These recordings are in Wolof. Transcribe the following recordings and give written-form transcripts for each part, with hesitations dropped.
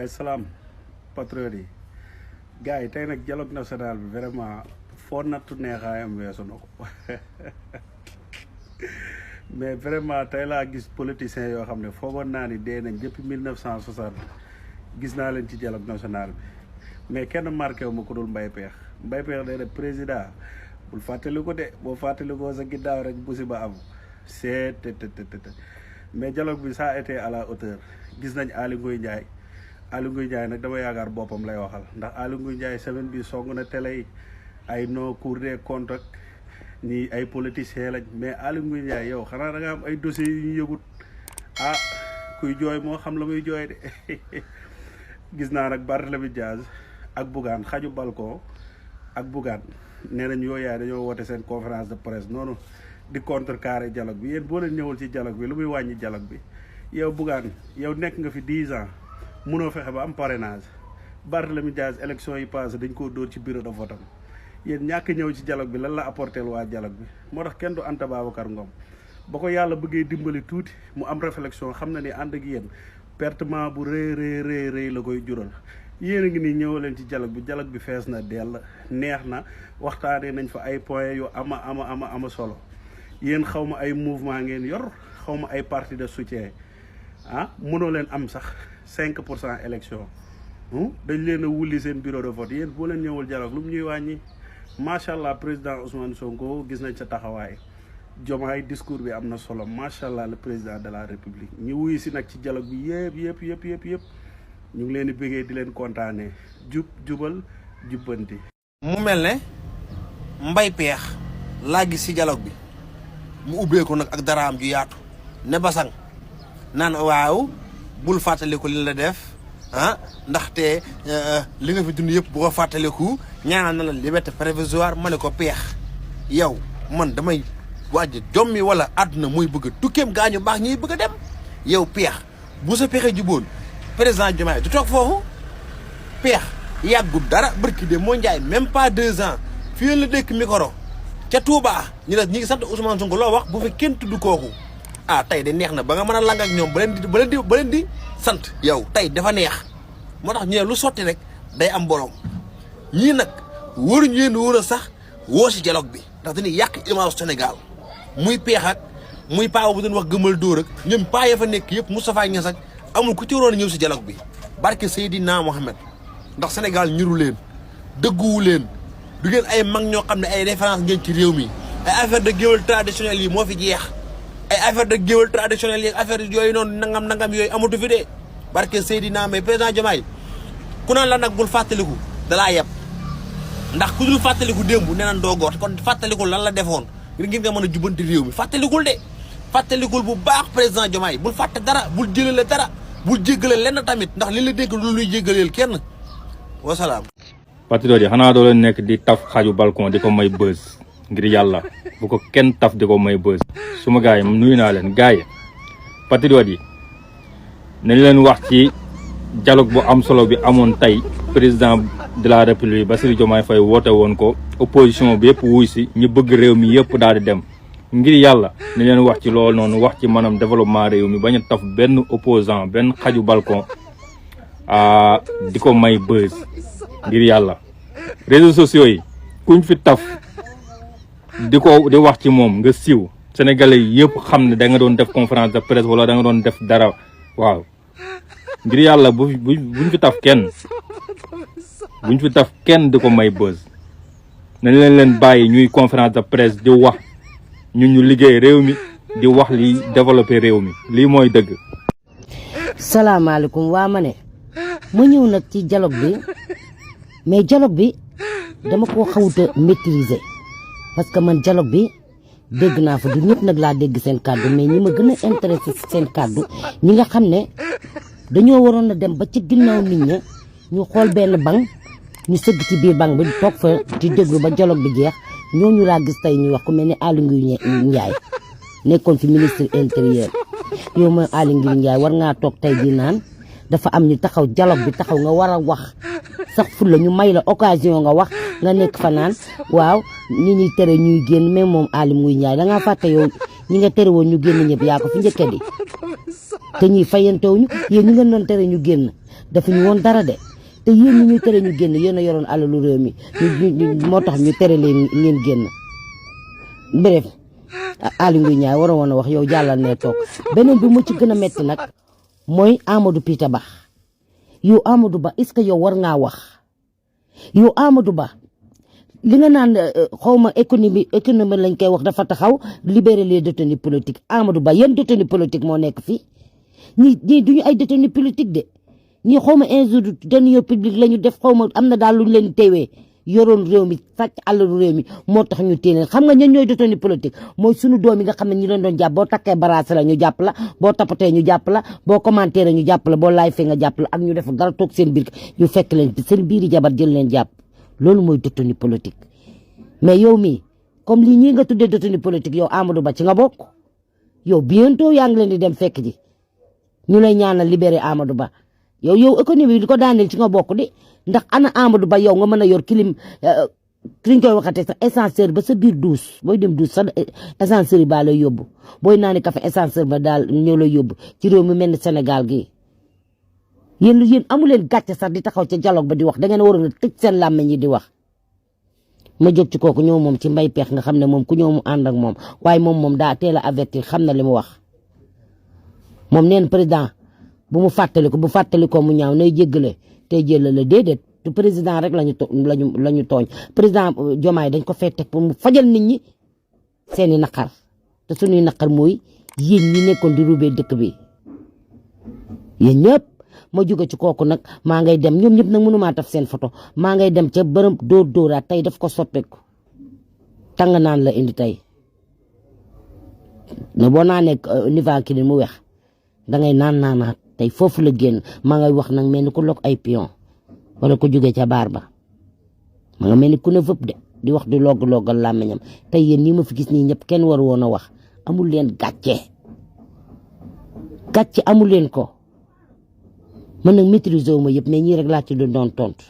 Salam patriote yi gars yi tey nag dialogue national bi vraiment foo nattu neexaayam weesu na ko mais vraiment tey laa gis politiciens yoo xam ne foogoon naa ni dee nañ depuis 1960 gis naa leen ci dialogue national bi mais kenn marqué wu ma ko dul Mbaye Pekh day def président bul fàttali ko de boo fàttali ko sa ginnaaw rek musiba am c'est mais dialogue bi ça a été à la hauteur gis nañ Aly Ngouille Ndiaye nag dama yaakaar boppam lay waxal ndax Aly Ngouille Ndiaye semaine bi song na télé yi ay no Cour des comptes ak ñii ay politiciens lañ mais Aly Ngouille Ndiaye yow xanaa da nga am ay dossiers yu ñu yëgut ah kuy jooy moo xam la muy jooy de gis naa nag Barthélémy Dias ak Bougane xaju balcon ak Bougane nee nañ yooyu yaay dañoo woote seen conférence de presse noonu di contrecarrer dialogue bi yéen boo leen ñëwul ci dialogue bi lu muy wàññi dialogue bi yow Bougane yow nekk nga fi 10 ans munoo fexe ba am parrainage Barthélémy Dias élection yi passé dañ koo dóor ci bureau de vote am yéen ñàkk ñëw ci dialogue bi lan la apporté waa dialogue bi moo tax kenn du Anta Babacar Ngom ba ko yàlla bëggee dimbali tuuti mu am réflexion xam na ni ànd ak yéen pertement bu rëy la koy jural yéen a ngi nii ñëw leen ci dialogue bi fees na dell neex na waxtaanee nañ fa ay points yu ama solo yéen xaw ma ay mouvement ngeen yor xaw ma ay parti de soutien ah mënoo leen am sax 5% élection dañ leen a wulli seen bureau de vote yéen boo leen ñëwul dialogue lu mu ñuy wàññi macha allah président Ousmane Sonko gis nañ sa taxawaay Diomaye discours bi am na solo macha allah le président de la république ñu wuyu si nag ci dialogue bi yëpp ñu ngi leen di bëggee di leen kontaanee jubal jubbanti. mu mel ne Mbaye Pekh laa gis si dialogue bi mu ubbeeku nag ak daraam ju yaatu ne basang naan waaw bul fàttaliku li la def ndaxte li nga fi dund yëpp bu ko fàttaliku ñaanal na la liberté provisoire ma ne ko Pekh yow man damay waaj jommi wala àdduna muy bëgg a tukkeem gaañu baax ñuy bëgg a dem yow Pekh bu sa pexe juboon président Diomaye du toog foofu Pekh yàggul dara barki de moo njaay même pas 2 ans fii la dëkk micro ca Touba ñu ne ñi ngi sant Ousmane Sonko loo wax bu fi kenn tudd kooku tey de neex na ba nga mën a lang ak ñoom ba leen di sant yow tey dafa neex moo tax ñu ne lu sotti rek day am borom ñii nag waruñu leen war a sax woo si dialogue bi ndax dañuy yàq image Sénégal muy Pekh ak muy paa bu doon wax gëmal dóor ak ñoom paa ya fa nekk yëpp Moustapha Niasse ak amul ku ci waroon a ñëw si dialogue bi barke Seydina Mohamed ndax Sénégal ñiru leen dëgguwu leen du ngeen ay mag ñoo xam ne ay référence ngeen ci réew mi ay affaire de géwél traditionnel yi moo fi jeex ay affaire de géwél traditionnel yi affaire yooyu noonu nangam yooyu amatu fi de barke Seydina mais président Diomaye ku naan la nag bul fàttaliku dalaa yeb ndax ku dul fàttaliku démb nee na doo goot kon fàttalikul lan la defoon ngir nga mën a jubbanti réew mi fàttalikul bu baax président Diomaye bul fàtte dara bul jëlale dara bul jéggale lenn tamit ndax li la dégg lu luy jéggaleel kenn wasalaam. patriote yi xanaa doo leen nekk di taf xaju balcon di ko may bës ngir yàlla bu ko kenn taf di ko may bës suma gars yi nuyu naa leen gars yi patriote yi nañ leen wax ci dialogue bu am solo bi amoon tey président de la république Bassirou Diomaye Faye woote woon ko opposition bi yëpp wuy si ñu bëgg réew mi yëpp daal di dem ngir yàlla nañ leen wax ci loolu noonu wax ci maanaam développement réew mi bañ a taf benn opposant benn xaju balcon di ko may bës ngir yàlla réseaux sociaux yi kuñ fi taf di wax ci moom nga siiw sénégalais yi yëpp xam ne da nga doon def conférence de presse wala da nga doon def dara waaw ngir yàlla buñ fi taf kenn di ko may bës nañ leen bàyyi ñuy conférence de presse di wax ñun ñu liggéey réew mi di wax li développé réew mi lii mooy dëgg. salaamaaleykum waa ma ne ma ñëw nag ci dialogue bi mais dialogue bi dama ko xawuta maîtriser parce que man dialogue bi dégg naa fa du ñëpp nag laa dégg seen kàddu mais ñi ma gën a intéressé seen kàddu ñi nga xam ne dañoo waroon a dem ba ci ginnaaw nit ña ñu xool benn banc ñu sëgg ci biir banc bi toog fa di déglu ba dialogue bi jeex ñooñu laa gis tey ñuy wax ku mel ne Aly Ngouille Ndiaye nekkoon fi ministre intérieur yow mooy Aly Ngouille Ndiaye war ngaa toog tey di naan dafa am ñu taxaw dialogue bi taxaw nga war a wax sax fulla ñu may la occasion nga wax nga nekk fa naan waaw ñi ñuy tere ñuy génn même moom Aly Ngouille Ndiaye da ngaa fàtte yow ñi nga tere woon ñu génn ñëpp yaa ko fi njëkke di te ñuy fayantewuñu yéen ñu ngeen doon tere ñu génn defuñu woon dara de te yéen ñi ñuy tere ñu génn yéen a yoroon alalu réew mi moo tax ñu tere leen ngeen génn. bref Aly Ngouille Ndiaye waroon woon a wax yow jàllal ne toog beneen bi mu ci gën a metti nag mooy Amadou Pita Ba yow Amadou Ba est-ce que yow war ngaa wax yow Amadou Ba li nga naan xawma économie lañ koy wax dafa taxaw libérer les détenus politiques Amadou Ba yan détenus politique moo nekk fii ñii duñu ay détenus politique de ñii xawma injure deniers publics la ñu def xawma am na daal lu ñu leen teewee yoroon réew mi sàcc alalu réew mi moo tax ñu téye leen xam nga ñan ñooy détenu politique mooy sunu doom yi nga xam ne ñi leen doon jàpp boo takkee baraase la ñu jàpp la boo tapatee ñu jàpp la boo commentaire ñu jàpp la boo laay fee nga jàpp la ak ñu def dara toog seen biir ñu fekk leen seen biiri jabar jël leen jàpp loolu mooy détenu politique. mais yow mii comme lii ñii nga tuddee détenu politique yow Amadou Ba ci nga bokk yow bientôt yaa ngi leen di dem fekk ji ñu lay ñaanal libéré Amadou Ba yow économie bi di ko daaneel ci nga bokk di ndax ana Amadou Ba yow nga mën a yor kilim liñ koy waxatee sax ascenseur ba sa biir douche booy dem douche sax ascenseur yi baa lay yóbbu booy naani café ascenseur ba daal ñoo lay yóbbu ci réew mi mel ni Sénégal gii yéen amu leen gàcce sax di taxaw ca dialogue ba di wax da ngeen waroon a tëj seen làmmiñ yi di wax. ma jóg ci kooku ñëw moom ci Mbaye Pekh nga xam ne moom ku ñëw mu ànd ak moom waaye moom daa teel a avertir xam na li mu wax moom neen président bu mu fàttaliko mu ñaaw nay jéggale tey jëlale déedéet te président rek lañu tooñ président Diomaye dañ ko fee teg pour mu fajal nit ñi seeni naqar te suñuy naqar mooy yéen ñi nekkoon di rubee dëkk bi yéen ñëpp ma jóge ci kooku nag maa ngay dem ñoom ñëpp nag mënumaa taf seen photo maa ngay dem ca bërëm dóoraat tey daf ko soppeeku tàng naan la indi tey ne boo naanee Nivaquine mu weex dangay naanaat tey foofu la génn maa ngay wax nag mel ni ku lokk ay pion wala ko jóge ca baar ba ma nga mel ni ku ne fëpp de di wax di loggal làmmiñam tey yéen ñi ma fi gis nii ñëpp kenn war woon a wax amul leen gàcce amul leen ko man nag maîtriser wu ma yëpp mais ñii rek laa ci doon tontu.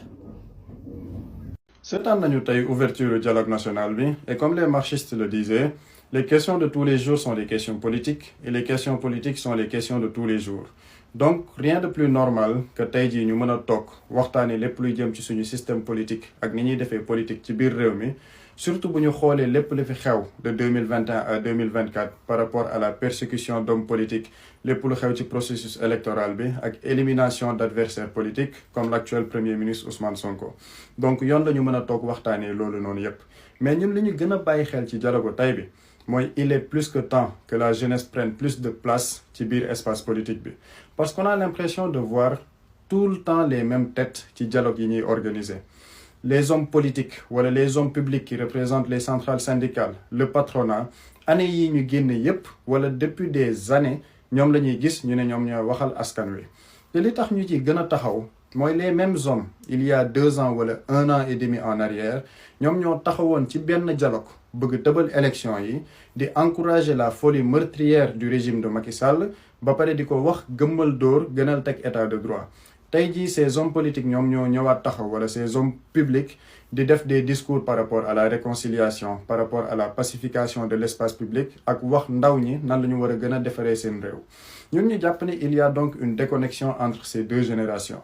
seetaan nañu tey ouverture dialogue national bi et comme les marxistes le disaient les questions de tous les jours sont des questions politiques et les questions politiques sont les questions de tous les jours donc rien de plus normal que tey jii ñu mën a toog waxtaanee lépp luy jëm ci suñu système politique ak ni ñuy defee politique ci biir réew mi surtout bu ñu xoolee lépp li fi xew de 2021 à 2024 par rapport à la persécution d'hommes politiques lépp lu xew ci processus électoral bi ak élimination d'adversaires politiques comme l'actuel premier ministre Ousmane Sonko donc yoon la ñu mën a toog waxtaanee loolu noonu yépp mais ñun li ñu gën a bàyyi xel ci dialogue tey bi mooy il est plus que temps que la jeunesse prenne plus de place ci biir espace politique bi parce qu'on a l'impression de voir tout le temps les mêmes têtes ci dialogue yi ñuy organiser les hommes politiques wala les hommes publics qui représentent les centrales syndicales le patronat année yi ñu génne yépp wala depuis des années ñoom la ñuy gis ñu ne ñoom ñooy waxal askan wi te li tax ñu ci gën a taxaw mooy les mêmes hommes il y a 2 ans wala 1 an et demi en arrière ñoom ñoo taxawoon ci benn dialogue bëgg tëbal élection yi di encourager la folie meurtrière du régime de Macky Sall ba pare di ko wax gëmmal dóor gënal teg état de droit tey jii ces hommes politiques ñoom ñoo ñëwaat taxaw wala ces hommes publics di def des discours par rapport à la réconciliation par rapport à la pacification de l'espace public ak wax ndaw ñi nan la ñu war a gën a defaree seen réew ñun ñu jàpp ni il y a donc une déconnexion entre ces deux générations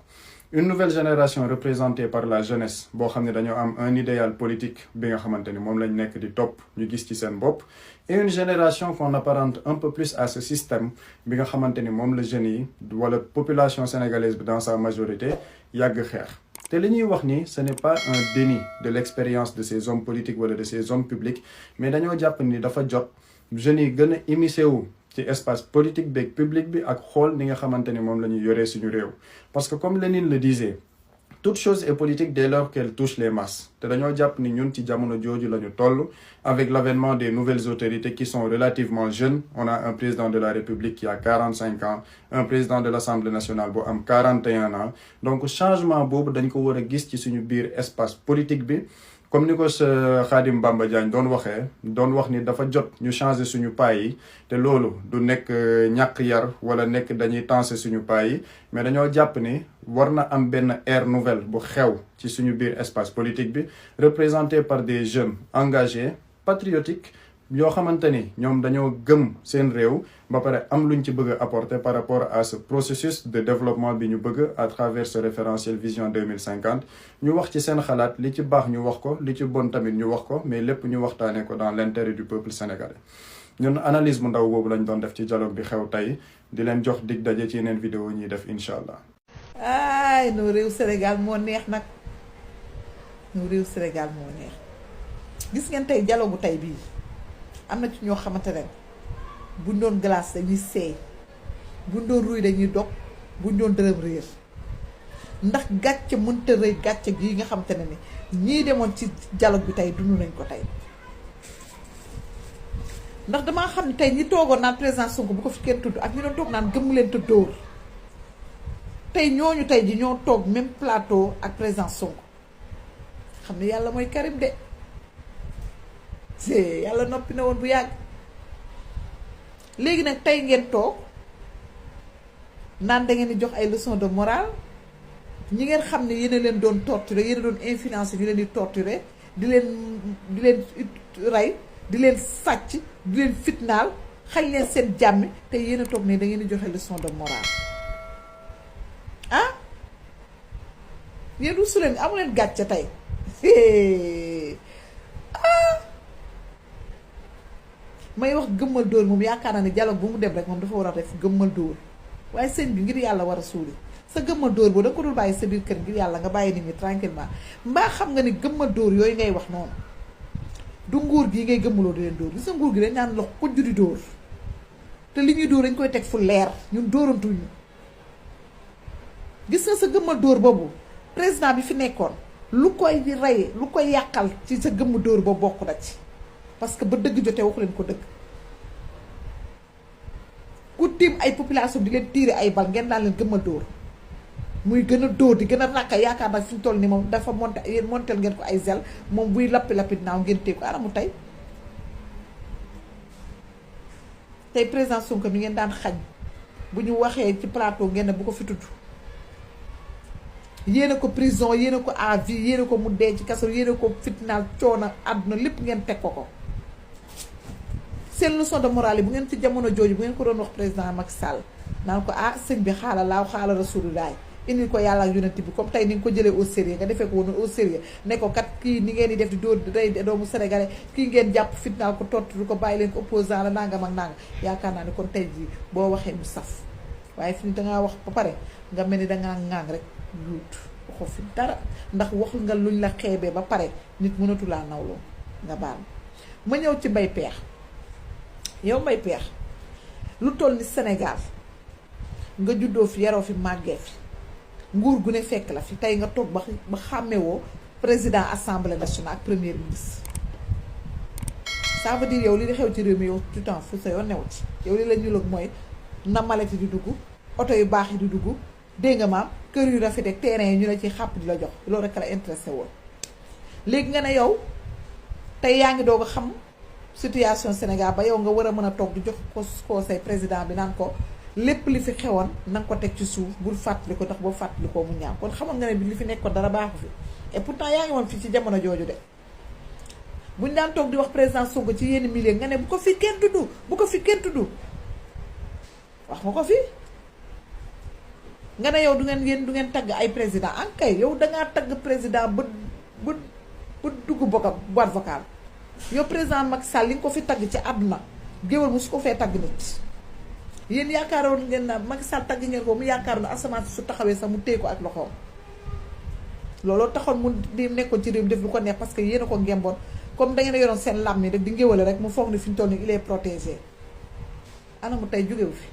une nouvelle génération représentée par la jeunesse boo xam ne dañoo am un idéal politique bi nga xamante ni moom lañ nekk di topp ñu gis ci seen bopp et une génération qu'on apparente un peu plus à ce système bi nga xamante ni moom la jeunes yi wala population sénégalaise bi dans sa majorité yàgg xeex te li ñuy wax ni ce n'est pas un déni de l'expérience de ces hommes politiques wala de ces hommes publics mais dañoo jàpp ni dafa jot jeunes yi gën a immiscé wu ci espace politique beeg public bi ak xool ni nga xamante ni moom la ñuy yoree suñu réew parce que comme Lénine le disait toute chose est politique dès lors qu'elle touche les masses te dañoo jàpp ni ñun ci jamono jooju la ñu toll avec l'avènement des nouvelles autorités qui sont relativement jeunes on a un président de la République qui a 45 ans un président de l'Assemblée nationale bu am 41 ans donc changement boobu dañ ko war a gis ci suñu biir espace politique bi comme ni ko sa Khadim Bamba Diagne doon wax ni dafa jot ñu changer suñu pas yi te loolu du nekk ñàkk yar wala nekk dañuy tenser suñu pas yi mais dañoo jàpp ni war na am benn ère nouvelle bu xew ci suñu biir espace politique bi représenté par des jeunes engagés patriotiques yoo xamante ni ñoom dañoo gëm seen réew ba pare am luñ ci bëgg a apporter par rapport à ce processus de développement bi ñu bëgg à travers ce référentiel vision 2050 ñu wax ci seen xalaat li ci baax ñu wax ko li ci bon tamit ñu wax ko mais lépp ñu waxtaanee ko dans l'intérêt du peuple sénégalais. ñun analyse bu ndaw boobu lañ doon def ci dialogue bi xew tey di leen jox dig daje ci yeneen vidéo ñuy def incha allah. ay no réew Sénégal moo neex nag no réew Sénégal moo neex gis ngeen tey dialogue bu tey bii am na ci ñoo xamante ne buñ doon glace dañuy seey buñ doon ruy dañuy dog buñ doon dërëm réer ndax gàcce mënta rëy gàcce gii nga xamante ne ni ñii demoon ci dialogue bi tey dund nañ ko tey ndax damaa xam ne tey ñi toogoon naan président Sonko bu ko fi kenn tudd ak ñu doon toog naan gëmmu leen te dóor tey ñooñu tey ji ñoo toog même plateau ak président Sonko xam ne yàlla mooy Karim de yàlla noppi na woon bu yàgg léegi nag tey ngeen toog naan da ngeen di jox ay leçon de morale ñi ngeen xam ne yéen a leen doon torturer yéen a doon influencer ñu leen di torturer di leen rey di leen sàcc di leen fitnaal xañ leen seen jàmmi te yéen a toog ne da ngeen di joxe leçon de morale ah yéen rusu leen amu leen gàcce tey may wax gëmmal dóor moom yaakaar naa ne dialogue bu mu dem rek moom dafa war a def gëmmal dóor waaye sëñ bi ngir yàlla war a suuli sa gëmmal dóor boo da nga ko dul bàyyi sa biir kër ngir yàlla nga bàyyi nit ñi tranquillement mbaa xam nga ni gëmmal dóor yooyu ngay wax noonu du nguur gi ngay gëmmaloo di leen dóor gis nga nguur gi dañ naan lox ko judi dóor te li ñuy dóor dañ koy teg fu leer ñun dóorantuñu gis nga sa gëmmal dóor boobu président bi fi nekkoon lu koy rey lu koy yàqal ci sa gëmm dóor boobu bokk na ci parce que ba dëgg jotee waxu leen ko dëgg ku tiim ay population di leen tiire ay bal ngeen daan leen gëmmal dóor muy gën a dóor di gën a rakka yaakaar nag fi ñu toll ni moom dafa monté yéen montel ngeen ko ay zel moom buy lappi naaw ngeen téye ko aramu tey président Sonko mi ngeen daan xañ bu ñu waxee ci plateau ngeen ne bu ko fi tudd yéene ko prison yéene ko à vie yéene ko mu dee ci kaso yéene ko fitnaal coono àdduna lépp ngeen teg ko seen leçon de morale yi bu ngeen ci jamono jooju bu ngeen ko doon wax président Macky Sall naan ko ah sëñ bi xaala laaw xaala rasulullah indi ko yàlla ak yonent bi comme tey ni nga ko jëlee au sérieux nga defee ko woon au sérieux ne ko kat kii ni ngeen di def di dóor day doomu sénégalais kii ngeen jàpp fitnaal ko torture ko bàyyi leen ko opposant la nangam ak nangam yaakaar naa ne kon tey jii boo waxee mu saf waaye fi ni dangaa wax ba pare nga mel ni dangaa ŋaang rek yuut waxoo fi dara ndax wax nga luñ la xeebee ba pare nit mënatu laa nawloo nga baal ma ñëw ci Mbaye Pekh yow Mbaye Pekh lu toll ni Sénégal nga juddoo fi yaroo fi màggee fi nguur gu ne fekk la fi tey nga toog ba xàmmewoo président assemblée nationale ak premier ministre ça veut dire yow li di xew ci réew mi yow tout temps fu sa yoon new ci yow li la ñuul mooy na maleti di dugg oto yu baax yi di dugg dégg nga maam kër yu rafet ak terrain yi ñu la ci xàpp di la jox loolu rek la intéressé woon léegi nga ne yow tey yaa ngi doog a xam situation Sénégal ba yow nga war a mën a toog di jox ko conseil président bi naan ko lépp li fi xewoon na nga ko teg ci suuf bul fàttali ko ndax boo fàttali ko mu ñaaw kon xamoon nga ne bi li fi nekkoon dara baaxu fi et pourtant yaa ngi woon fii ci jamono jooju de buñ daan toog di wax président Sonko ci yenn milieu nga ne bu ko fi kenn tudd bu ko fi kenn tudd wax nga ko fi nga ne yow du ngeen tagg ay président an kay yow dangaa tagg président ba dugg boîte vocale yow président Macky Sall li nga ko fi tagg ci àdduna géwal mu su ko fee tagg nit yéen yaakaaroon ngeen na Macky Sall tagg ngeen ko mu yaakaaroon na asamaan su taxawee sax mu téye ko ak loxoom looloo taxoon mu di nekkoon ci réew mi def lu ko neex parce que yéen a ko ngemboon comme da ngeen a yoroon seen lam ni rek di ngéwale rek mu foog ni fi ñu toll nii il est protégé ana mu tey jógewu fi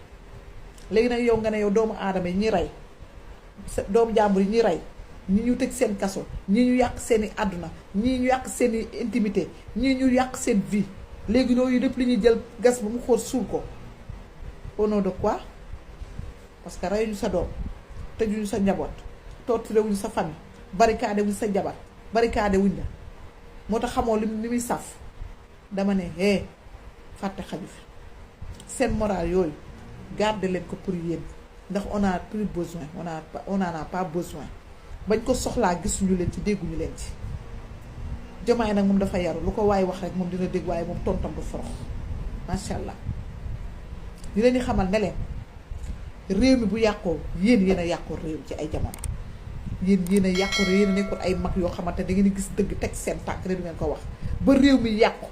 léegi nag yow nga ne yow doomu aadama yi ñi rey doomu jàmbur yi ñi rey ñi ñu tëj seen kaso ñii ñu yàq seen i àdduna ñii ñu yàq seen i intimité ñii ñu yàq seen vie léegi yooyu lépp li ñuy jël gas ba mu xóot suul ko au nom de quoi parce que reyuñu sa doom tëjuñu sa njaboot torturé wuñu sa famille barricade wuñu sa jabar barricade wuñ la moo tax xamoo li muy saf dama ne fàtte xaju fi seen moral yooyu garder leen ko pour yéen ndax on a plus besoin on en a pas besoin bañ ko soxlaa gisuñu leen ci dégguñu leen ci Diomaye nag moom dafa yaru lu ko waay wax rek moom dina dégg waaye moom tontam du forox macha allah di leen di xamal ne leen réew mi bu yàqoo yéen a yàqoo réew ci ay jamono yéen a yàqoo réew yéen a nekkoon ay mag yoo xamante da ngeen di gis dëgg teg seen tànk ne du ngeen ko wax ba réew mi yàqu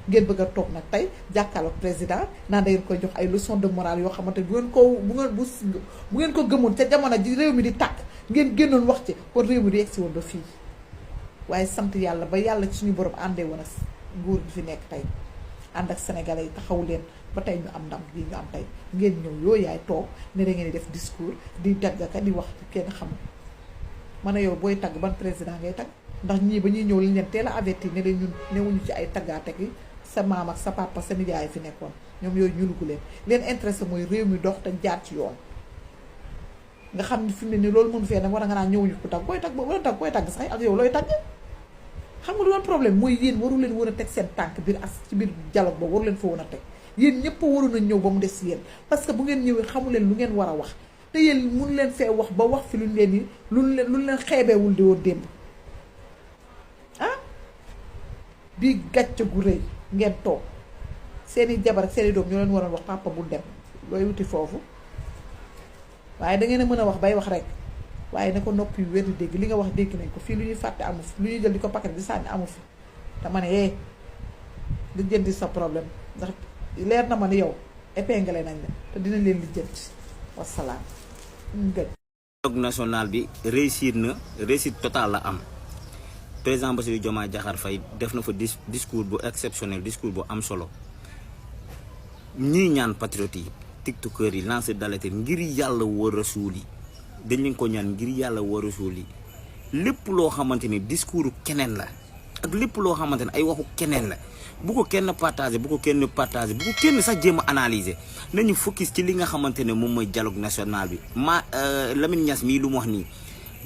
ngeen bëgg a toog nag tey jàkkaarloog président naan da ngeen koy jox ay leçon de morale yoo xamante bu ngeen ko gëmoon ca jamono ji réew mi di tàkk ngeen génnoon wax ci kon réew mi di yegsi woon ba fii waaye sant yàlla ba yàlla ci suñu borom àndee woon ak nguur gi fi nekk tey ànd ak sénégalais yi taxaw leen ba tey ñu am ndam yi ñu am tey ngeen ñëw yooyu yaay toog ne da ngeen di def discours di daggaka di wax kenn xamul ma ne yow booy tagg ban président ngay tagg ndax ñii ba ñuy ñëw liñ leen teel a avertir ne leen ñun newuñu ci ay taggaate gi sa maam ak sa papa sa nijaay fi nekkoon ñoom yooyu ñu lugu leen intéressé mooy réew mi dox te jaar ci yoon nga xam ne fi mu ne nii loolu mënu fee nag war nga naan ñëwuñu ko tagg booy tagg sax ak yow looy tagg xam nga lu doon problème mooy yéen waru leen woon a teg seen tànk biir ci biir dialogue boobu waru leen fa woon a teg yéen ñëpp waroon a ñëw ba mu des yéen parce que bu ngeen ñëwee xamu leen lu ngeen war a wax te yéen mun leen fee wax ba wax fi luñ leen ni lu leen xeebeewul di woon démb ah bii gàcce gu rëy ngeen toog seeni jabar ak seeni doom ñoo leen waroon wax papa bul dem looy wuti foofu waaye da ngeen a mën a wax bay wax rek waaye na ko noppi wér di dégg li nga wax dégg nañ ko fii lu ñuy fàtte amu fi lu ñuy jël di ko paquet di sànni amu fi te ma ne di jëndi sa problème ndax leer na ma ni yow épinglé nañ la te dinañ leen lijjanti wasalaam. dialogue national bi réussite totale la am président Bassirou Diomaye Diakhar Faye def na fa discours bu exceptionnel discours bu am solo ñuy ñaan patriotes yi tiktokers yi lancé d'alerte ngir yàlla war a suul yi dañ leen ko ñaan ngir yàlla war a suul yi lépp loo xamante ni discours keneen la ak lépp loo xamante ne ay waxu keneen la bu ko kenn partagé bu ko kenn sax jéem a analyser nañu focus ci li nga xamante ne moom mooy dialogue national bi Lamine Niass mii lu mu wax nii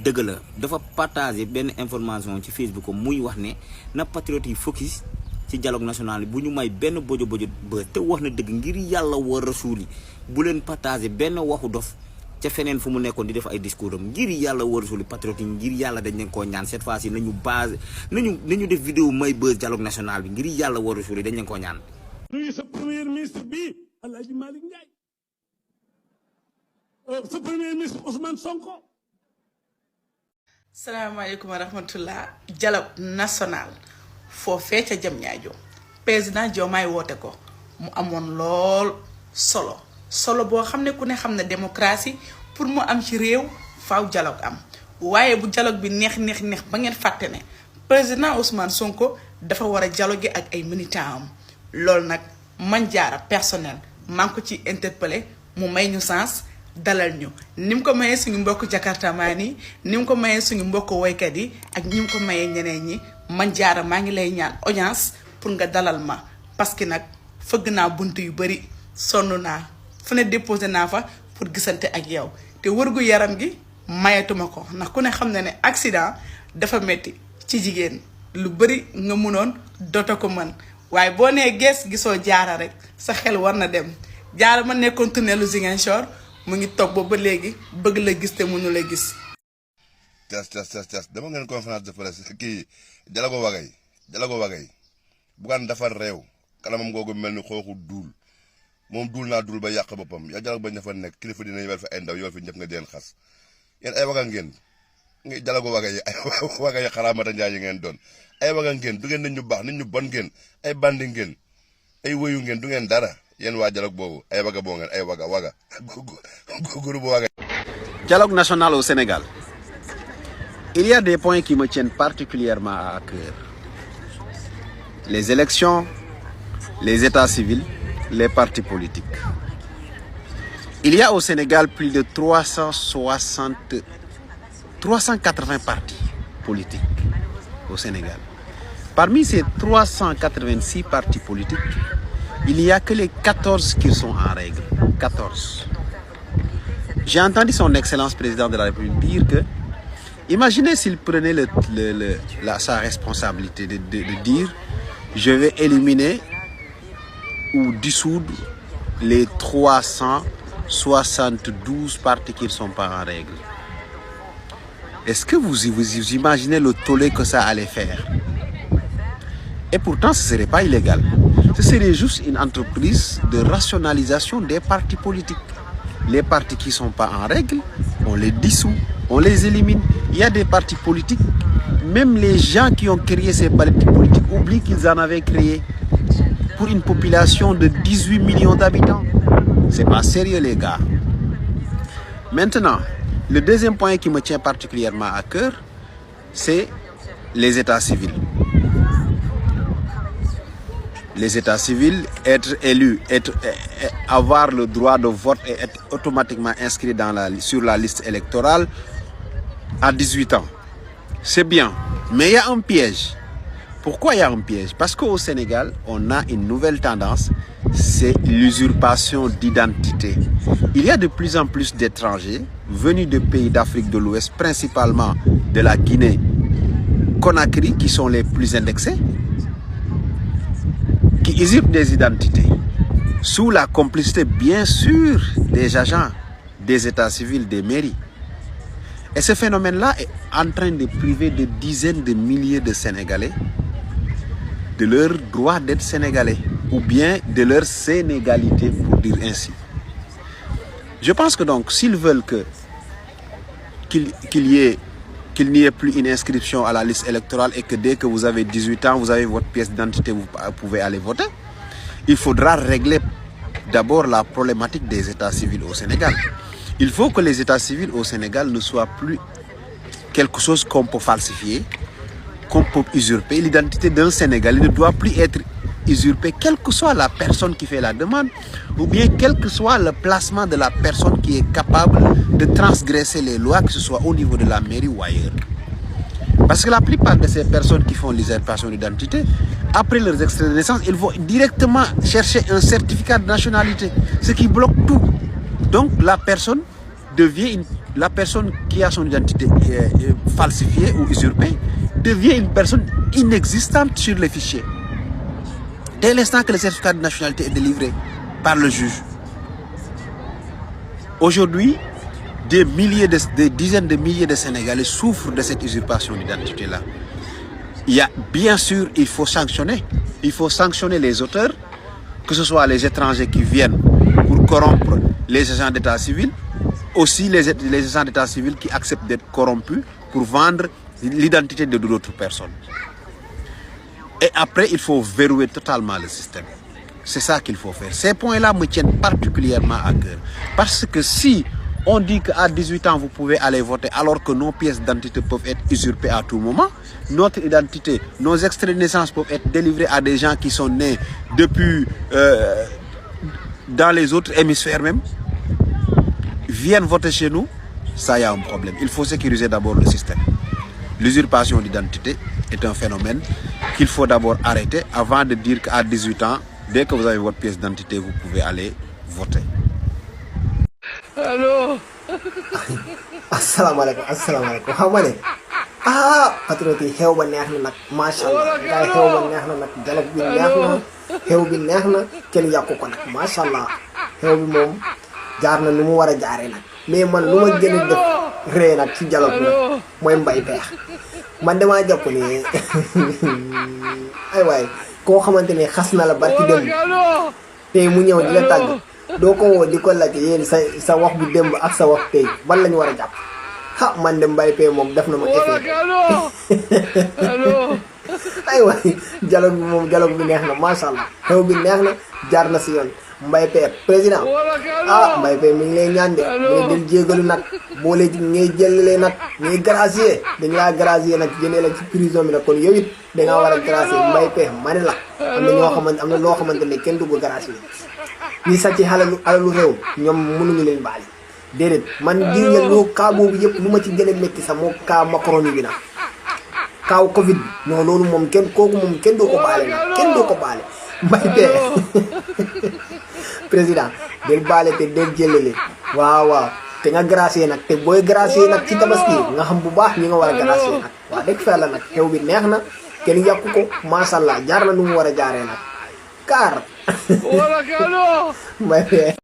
dëgg la dafa partagé benn information ci Facebook ko muy wax ne na patriote yi focus ci dialogue national bi bu ñu may benn bojo ba te wax na dëgg ngir yàlla war a suuli bu leen partagé benn waxu dof ca feneen fu mu nekkoon di def ay discours am ngir yàlla war a suuli patriote yi ngir yàlla dañ leen koo ñaan cette fois ci nañu def vidéo may buzz dialogue national bi ngir yàlla war a suuli dañ leen koo ñaan. nuyu sa premier ministre bi El Hadj Malick Ndiaye sa premier ministre Ousmane Sonko. salaamaaleykum wa rahmatullah dialogue national foofee ca Diamniadio président Diomaye woote ko mu amoon lool solo boo xam ne ku ne xam ne démocratie pour mu am ci réew faaw dialogue am waaye bu dialogue bi neex ba ngeen fàtte ne président Ousmane Sonko dafa war a dialoguer ak ay militants am loolu nag man jaara personnel maa ngi ko ci interpellé mu may ñu sens dalal ñu ni mu ko mayee suñu mbokk jakartamaan yi ni mu ko mayee suñu mbokk woykat yi ak ni mu ko mayee ñeneen ñi man jaara maa ngi lay ñaan audience pour nga dalal ma parce que nag fëgg naa bunt yu bari sonn naa fu ne déposé naa fa pour gisante ak yow te wërgu yaram gi mayatuma ko ndax ku ne xam ne ne accident dafa metti ci jigéen lu bari nga mënoon doota ko mën waaye boo nee gees gisoo jaara rek sa xel war na dem jaara ma nekkoon tunnelu Ziguinchor mu ngi toog ba léegi bëgg la gis te mënu la gis. tas dama ngeen conférence de presse kii Jalago Wagay bugaan defar réew kanamam googu mel ni xooxu duul moom duul naa duul ba yàq boppam yaa Jalago bañ dafa nekk kilifa dina yebal fi ay ndaw yow fi ñëpp nga deen xas yéen ay waga ngeen ngi Jalago Wagay ay Wagay xaraamata njaay yi ngeen doon ay waga ngeen du ngeen nit ñu baax nit ñu bon ngeen ay bandi ngeen ay wëyu ngeen du ngeen dara yéen waa dialogue boobu ay waga boo ngeen ay waga groupe waga. Dialogue national au Sénégal. Il y a des points qui me tiennent particulièrement à cœur. Les élections, les états civils, les partis politiques. Il y a au Sénégal plus de 380 partis politiques au Sénégal. Parmi ces 386 partis politiques, il n'y a que les 14 qui sont en règle. 14. J'ai entendu son Excellence président de la République dire que, imaginez s'il prenait sa responsabilité de dire je vais éliminer ou dissoudre les 372 partis qui ne sont pas en règle. Est-ce que vous imaginez le tollé que ça allait faire? Et pourtant, ce ne serait pas illégal. Ce serait juste une entreprise de rationalisation des partis politiques. Les partis qui ne sont pas en règle, on les dissout, on les élimine. Il y a des partis politiques, même les gens qui ont créé ces partis politiques oublient qu'ils en avaient créé pour une population de 18 millions d'habitants. C'est pas sérieux, les gars. Maintenant, le deuxième point qui me tient particulièrement à cœur, c'est les états civils. Les états civils, être élu, avoir le droit de vote et être automatiquement inscrit sur la liste électorale à 18 ans. C'est bien, mais il y a un piège. Pourquoi il y a un piège? Parce qu'au Sénégal, on a une nouvelle tendance, c'est l'usurpation d'identité. Il y a de plus en plus d'étrangers venus de pays d'Afrique de l'Ouest, principalement de la Guinée, Conakry, qui sont les plus indexés, qui usurpent des identités, sous la complicité bien sûr des agents des états civils, des mairies. Et ce phénomène-là est en train de priver de dizaines de milliers de Sénégalais de leur droit d'être Sénégalais, ou bien de leur sénégalité, pour dire ainsi. Je pense que donc, s'ils veulent qu'il n'y ait plus une inscription à la liste électorale et que dès que vous avez 18 ans, vous avez votre pièce d'identité, vous pouvez aller voter, il faudra régler d'abord la problématique des états civils au Sénégal. Il faut que les états civils au Sénégal ne soient plus quelque chose qu'on peut falsifier, qu'on peut usurper. L'identité d'un Sénégalais ne doit plus être usurpée, quelle que soit la personne qui fait la demande, ou bien quel que soit le placement de la personne qui est capable de transgresser les lois, que ce soit au niveau de la mairie ou ailleurs. Parce que la plupart de ces personnes qui font l'usurpation d'identité, après leurs extraits de naissance, ils vont directement chercher un certificat de nationalité, ce qui bloque tout. Donc la personne qui a son identité falsifiée ou usurpée devient une personne inexistante sur les fichiers. Dès l'instant que le certificat de nationalité est délivré par le juge. Aujourd'hui, des dizaines de milliers de Sénégalais souffrent de cette usurpation d'identité-là. Bien sûr, il faut sanctionner. Il faut sanctionner les auteurs, que ce soit les étrangers qui viennent pour corrompre les agents d'état civil, aussi les agents d'état civil qui acceptent d'être corrompus pour vendre l'identité de d'autres personnes. Et après, il faut verrouiller totalement le système. C'est ça qu'il faut faire. Ces points-là me tiennent particulièrement à cœur. Parce que si on dit qu'à 18 ans, vous pouvez aller voter alors que nos pièces d'identité peuvent être usurpées à tout moment, notre identité, nos extraits de naissance peuvent être délivrés à des gens qui sont nés depuis dans les autres hémisphères même, viennent voter chez nous, ça y a un problème. Il faut sécuriser d'abord le système. L'usurpation d'identité est un phénomène qu'il faut d'abord arrêter avant de dire qu'à 18 ans, dès que vous avez votre pièce d'identité, vous pouvez aller voter. Allô. Assalamualaikum. Xam nga ne patriote yi xew ba neex na nag macha allah gaay xew ba neex na nag dialogue bi neex na xew bi neex na kenn yàqu ko nag macha allah xew bi moom jaar na ni mu war a jaaree nag mais man lu ma gën a def ree nag ci dialogue bi nag mooy Mbaye Pekh man damaa jàpp ni ay waay koo xamante ne xas na la barki démb tey mu ñëw di la tàgg doo ko woo di ko laajte yéen sa wax bu démb ak sa wax tey ban lañu war a jàpp man de Mbaye Pekh moom def na ma effet ay waay dialogue bi neex na macha allah xew bi neex na jaar na si yoon Mbaye Pekh président Mbaye Pekh mi ngi lay ñaan de mu del jégalu nag boole ci ngay jëlale nag ngay gracier dañ laa gracier nag jënee la ci prison bi nag kon yow it dangaa war a gracier Mbaye Pekh ma ne la am na ñoo xamante am na loo xamante ne kenn du ko gracier ñi sàcc alalu réew ñoom mënuñu leen baali déedéet man di nga loo cas boobu yëpp lu ma ci gën a métti sax moo cas Macron bi nag kaaw Covid bi non loolu moom kooku moom kenn doo ko baale nag kenn doo ko baale Mbaye Pekh président del baale te del jëlale waaw te nga gracier nag te booy gracier nag ci tabaski nga xam bu baax ñi nga war a gracier nag waaw dëgg fa la nag xew bi neex na kenn yàqu ko macha allah jaar na nu mu war a jaaree nag kaar Mbaye Pekh